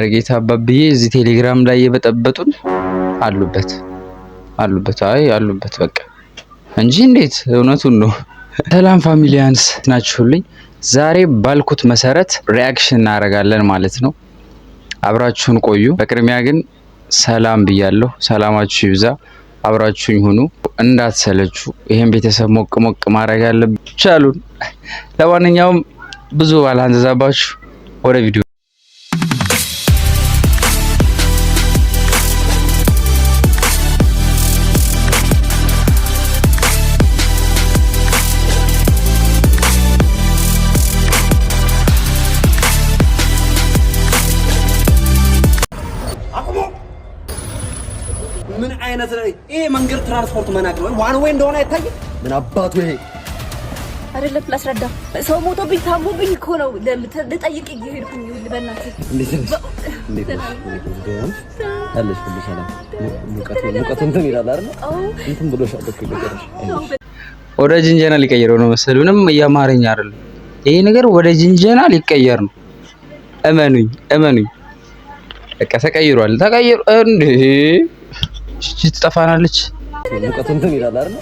ጌታ አባብዬ እዚህ ቴሌግራም ላይ የበጠበጡን አሉበት አይ አሉበት በቃ እንጂ እንዴት እውነቱን ነው። ሰላም ፋሚሊያንስ ናችሁልኝ። ዛሬ ባልኩት መሰረት ሪአክሽን እናደርጋለን ማለት ነው። አብራችሁን ቆዩ። በቅድሚያ ግን ሰላም ብያለሁ። ሰላማችሁ ይብዛ። አብራችሁኝ ሁኑ፣ እንዳትሰለቹ። ይሄን ቤተሰብ ሞቅ ሞቅ ማድረግ አለብን። ቻሉን። ለማንኛውም ብዙ አላንዛዛባችሁ፣ ወደ ቪዲዮ። ምን አይነት ይሄ መንገድ ትራንስፖርት መናቅ ነው? ዋን ወይ እንደሆነ አይታይም? ምን አባቱ ይሄ አይደለም። ላስረዳ። ሰው ሞቶብኝ ታሞብኝ እኮ ነው ልጠይቅ እየሄድኩኝ። በእናትህ አለሽ ሁሉ ሰላም። ሙቀት እንትን ይላል አይደል? እንትን ብሎሻል እኮ ይገርምሽ። ወደ ጅንጀና ሊቀየረው ነው መሰል። ምንም እያማረኝ አይደለም ይሄ ነገር፣ ወደ ጅንጀና ሊቀየር ነው። እመኑኝ በቃ ተቀይሯል። እንዴ እቺ ትጠፋናለች። ሙቀት እንትን ይላል አይደል?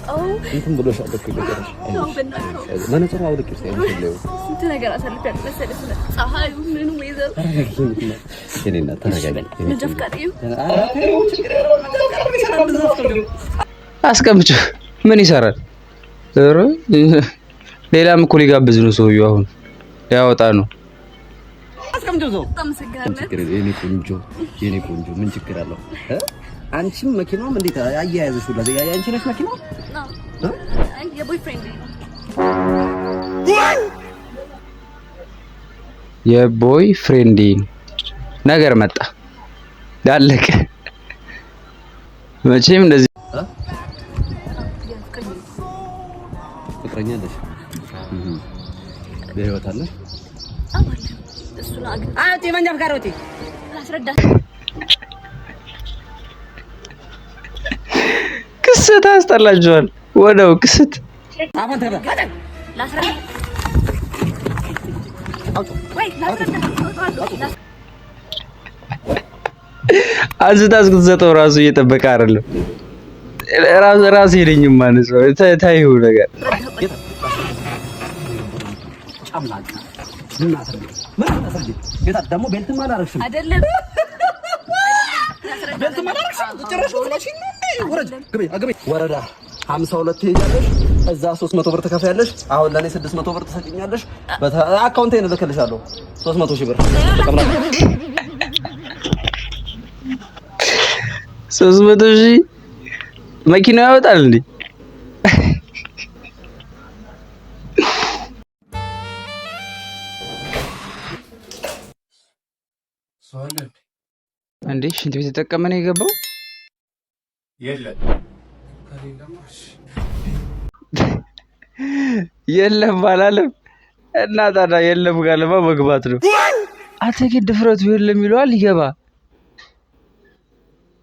እንትን ብሎሻል እኮ ይገርምሽ። መነጽሩ አውልቂ እስኪ አይመስልም? ስንት ነገር አሳልፈን መሰለሽ። ፀሐዩ ምኑ ወይዘር እኔና ተረጋጋ። አስቀምጪ። ምን ይሰራል? ሌላም እኮ ሊጋብዝ ነው ሰውዬው። አሁን ያወጣ ነው። የኔ ቆንጆ ምን ችግር አለው? አንቺም መኪናውም እንዴት አያያዘሽ? ሁላ አንቺ ነሽ መኪናው? የቦይ ፍሬንድ ነገር መጣ ዳለቀ። መቼም እንደዚህ ፍቅረኛ አለሽ? በህይወት አለሽ? አቲ መንጃ ፍቃድ ወጪ ላስረዳት። ክስት አስጠላችኋል። ወደው ክስት አሁን ተበ ላስረዳት። አንስታ እስክትሰጠው ራሱ እየጠበቀ አይደለም። ራስ ሄደኝም ማለት ነው። ታይሁ ነገር ደግሞ ቤልት ማላረክሽም አይደለም? ቤልት ማላረክሽም ጭራሽ ወረዳ 52 ትሄጃለሽ። እዛ 300 ብር ትከፍያለሽ። አሁን ለኔ 600 ብር ትሰጪኛለሽ። አካውንቴን እልክልሻለሁ 300 ሺህ ብር ተቀብላለሽ። 300 ሺህ መኪናው ያወጣል እንዴ? እንዴ ሽንት ቤት ተጠቀመ ነው የገባው? የለም አላለም። እና ታዲያ የለም ካለማ መግባት ነው። አተገ ድፍረቱ የለም ይለዋል ይገባ።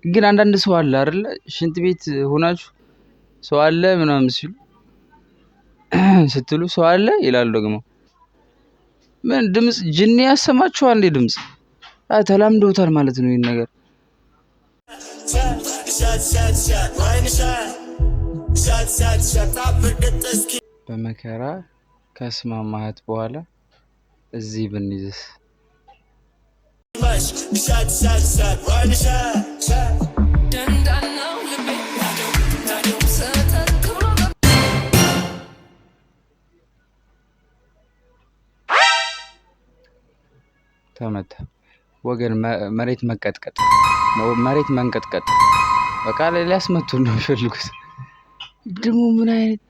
ግን አንዳንድ ሰው አለ አይደል? ሽንት ቤት ሆናችሁ ሰው አለ ምናምን ሲሉ ስትሉ ሰው አለ ይላሉ። ደግሞ ምን ድምጽ ጅኒ ያሰማችሁ አንዴ ድምጽ ተላምደውታል ማለት ነው። ይሄን ነገር በመከራ ከስማማህት በኋላ እዚህ ብንይዝስ? ተመታ ወገን። መሬት መንቀጥቀጥ በቃ ላይ ሊያስመቱ ነው የሚፈልጉት። ደግሞ ምን አይነት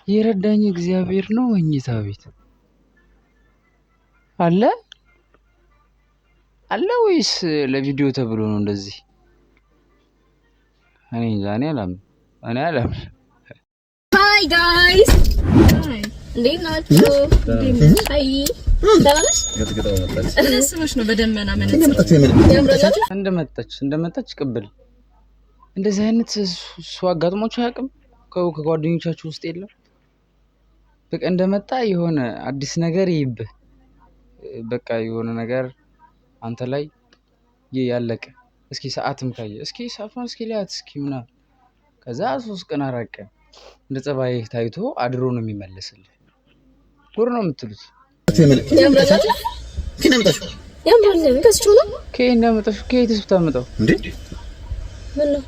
የረዳኝ እግዚአብሔር ነው። መኝታ ቤት አለ ወይስ ለቪዲዮ ተብሎ ነው እንደዚህ? እኔ አላምን። ሃይ ጋይስ እንዴት ናችሁ? እንደመጣች ቅብል እንደዚህ አይነት ሰው አጋጥሟችሁ አያውቅም? ከጓደኞቻችሁ ውስጥ የለም? በቃ እንደመጣ የሆነ አዲስ ነገር ይብህ በቃ የሆነ ነገር አንተ ላይ ያለቀ እስኪ ሰዓትም ካየ እስኪ ሰዓቷን እስኪ ሊያት እስኪ ምናምን ከዛ 3 ቀን 4 ቀን እንደ ጸባይ ታይቶ አድሮ ነው የሚመለስልህ። ጉር ነው የምትሉት። ያምራል ከስቹ ነው ከእንደ መጣሽ ከየትስ ብታመጣው እንዴ? ምን ነው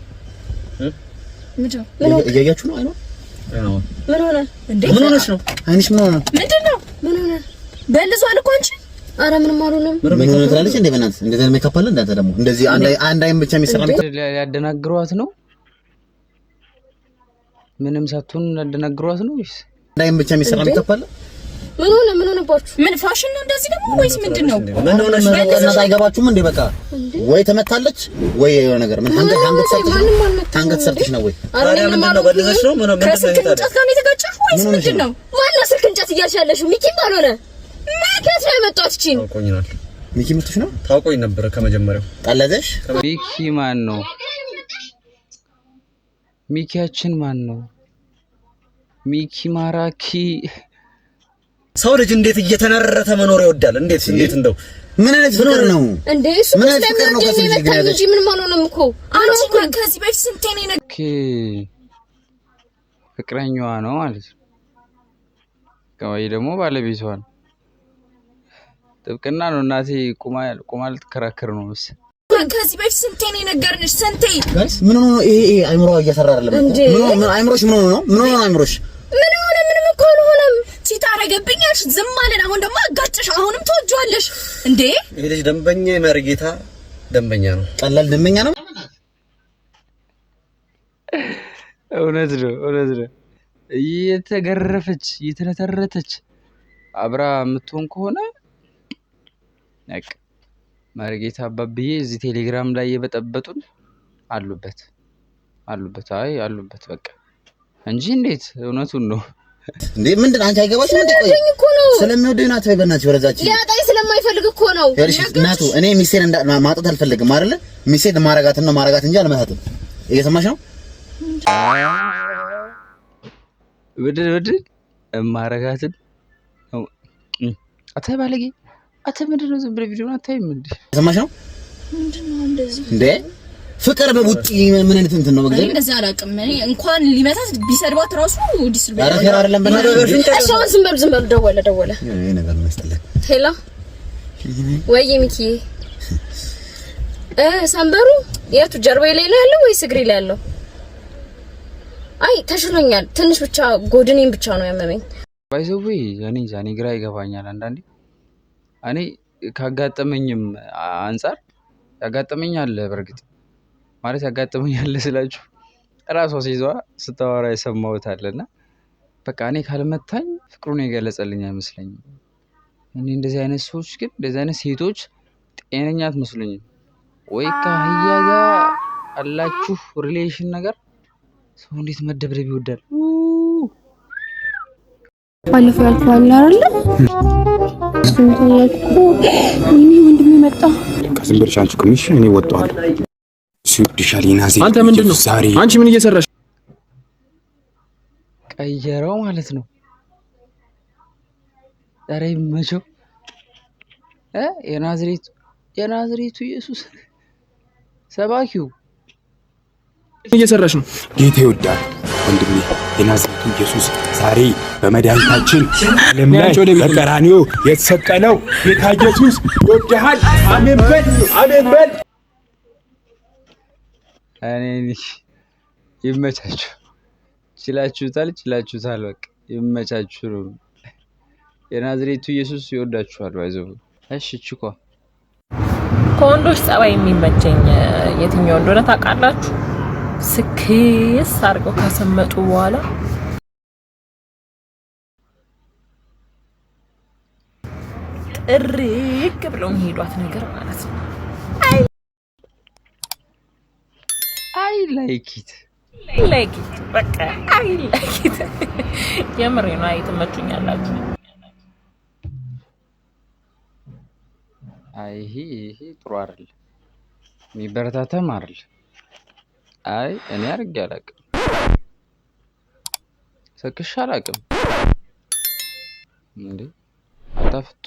እያያችሁ ነው? አይኗ ምን ሆነ እንዴ? ምን ሆነሽ ነው? አይንሽ ምን ሆነ? ምንድነው? ምን ሆነ? በልዟል እኮ አንቺ። ኧረ ምንም አልሆነም። ምን ሆነ ትላለች እንዴ? በእናትህ እንደዚህ ሜካፕ አለ እንዳንተ ደግሞ እንደዚህ አንድ አይን ብቻ የሚሰራ ያደናግሯት ነው። ምንም ሳትሆን ያደናግሯት ነው ወይስ አንድ አይን ብቻ የሚሰራ ሜካፕ አለ? ምን ሆነ? ምን ሆነባችሁ? ምን ፋሽን ነው እንደዚህ ደግሞ ወይስ ምንድነው? ምን ሆነ? እናት አይገባችሁም እንዴ? በቃ ወይ ተመታለች ወይ የሆነ ነገር ምን አንገት ሰርተሽ ነው ወይ? አረ ምንድነው? በልዘሽ ነው? ምን ከስልክ እንጨት ጋር ነው የተጋጨሽ ወይስ ምንድነው? ማነው ስልክ እንጨት እያልሽ ያለሽው? ሚኪ ባልሆነ ማከት ነው የመጣው እቺን ታውቆኛል። ሚኪ ምትሽ ነው? ታውቆኝ ነበር ከመጀመሪያው። ጠለዘሽ? ሚኪ ማን ነው? ሚኪያችን ማን ነው? ሚኪ ማራኪ ሰው ልጅ እንዴት እየተነረተ መኖር ይወዳል? እንዴት እንደው ምን አይነት ፍቅር ነው እንዴ? እሱ ስለሚወደኝ የመጣኝ እንጂ ምን ማለት ነው እኮ አንቺ ከዚህ በፊት ስንቴ ነው ኦኬ ፍቅረኛዋ ነው ማለት ነው። ከወይ ደግሞ ባለቤቷ ነው። ጥብቅና ነው እናቴ ቁማ ልትከራከር ነው መስ ከዚህ በፊት ስንቴ ነው የነገርንሽ? ስንቴ ጋይስ ምን ሆነ? ይሄ አይምሮ እየሰራ አይደለም። ምን አይምሮሽ ምን ሆነ ነው? ምን ሆነ አይምሮሽ? ምን ሆነ? ምንም እኮ አልሆነም። ሲታረገብኛሽ ዝም አለን። አሁን ደግሞ አጋጭሽ። አሁንም ተወጇለሽ እንዴ? ይሄ ልጅ ደንበኛ የመርጌታ ደንበኛ ነው። ቀላል ደንበኛ ነው። እውነት ነው። እየተገረፈች እየተነተረተች አብራ የምትሆን ከሆነ ነቅ መርጌታ አባብዬ እዚህ ቴሌግራም ላይ የበጠበጡን አሉበት። አይ አሉበት በቃ እንጂ እንዴት እውነቱን ነው እንዴ? ምንድን አንቺ አይገባሽም እንዴ? ቆይ ስለሚወደኝ ናት ወይ በእናትሽ ወረዛች ሊያጣኝ ስለማይፈልግ እኮ ነው። እናቱ እኔ ሚስቴን ማጣት አልፈልግም አይደለ? ሚስቴን ማረጋት እንጂ አልመታትም። እየሰማሽ ነው? ወድ ማረጋትን አታይ ባለጌ አተ ምንድነው? ዝም ብለህ ቪዲዮውን አታይም እንዴ? እየሰማሽ ነው? ምንድነው እንደዚህ እንዴ? ፍቅር በቡጢ ምን አይነት እንትን ነው? በግዴ እንደዛ አላውቅም። እኔ እንኳን ሊመታት ቢሰድባት ራሱ ዲስርቤ አረፈር አይደለም። እሷን ዝም በል ደወለ ይሄ ነገር ነው ያስጠላል። ሄሎ ወይ ሚኪ ሳምበሩ የቱ ጀርባዬ ላይ ነው ያለው ወይስ እግሬ ላይ ያለው? አይ ተሽሎኛል። ትንሽ ብቻ ጎድኔን ብቻ ነው ያመመኝ። ባይዘዌ እኔ ግራ ይገባኛል አንዳንዴ። እኔ ካጋጠመኝም አንፃር ያጋጠመኛል በርግጥ ማለት ያጋጠመኛል ስላችሁ ራሷ ሲይዘዋ ስታወራ የሰማሁት አለና በቃ እኔ ካልመታኝ ፍቅሩን የገለጸልኝ አይመስለኝም። እኔ እንደዚህ አይነት ሰዎች ግን እንደዚህ አይነት ሴቶች ጤነኛ አትመስሉኝም። ወይ ከአህያ ጋር አላችሁ ሪሌሽን ነገር። ሰው እንዴት መደብደብ ይወዳል? ባለፈው ያልኩህ አይደል? እኔ ወንድሜ መጣ። ከዝም ብለሽ አንቺ ቅምሽ እኔ ወጣዋለሁ። ሲዲሻሊናዚ አንተ ምንድነው? አንቺ ምን እየሰራሽ? ቀየረው ማለት ነው። ዛሬ መቼው የናዝሬቱ ኢየሱስ ሰባኪው እየሰራሽ ነው። ጌታ ይወዳል ወንድሜ። የናዝሬቱ ኢየሱስ ዛሬ በመድኃኒታችን ዓለም ላይ በቀራንዮ የተሰቀለው ጌታ ኢየሱስ ይወድሃል። አሜን በል። እኔ ይመቻችሁ። ችላችሁታል። በቃ ይመቻችሁ ነው። የናዝሬቱ ኢየሱስ ይወዳችኋል። ባይዘው እሺ ችኳ ከወንዶች ጸባይ የሚመቸኝ የትኛው እንደሆነ ታውቃላችሁ? ስክስ አድርገው ካሰመጡ በኋላ ጥርቅ ብለው የሚሄዷት ነገር ማለት ነው። አይ ላይክ ኢት በቃ አይ ላይክ ኢት። የምሬ ነው። አይ ትመቹኛላችሁ። አይ ይሄ ጥሩ አይደል? የሚበረታታም አይደል? አይ እኔ አድርጌ አላውቅም፣ ሰክሼ አላውቅም። እንዴ አታፍጡ።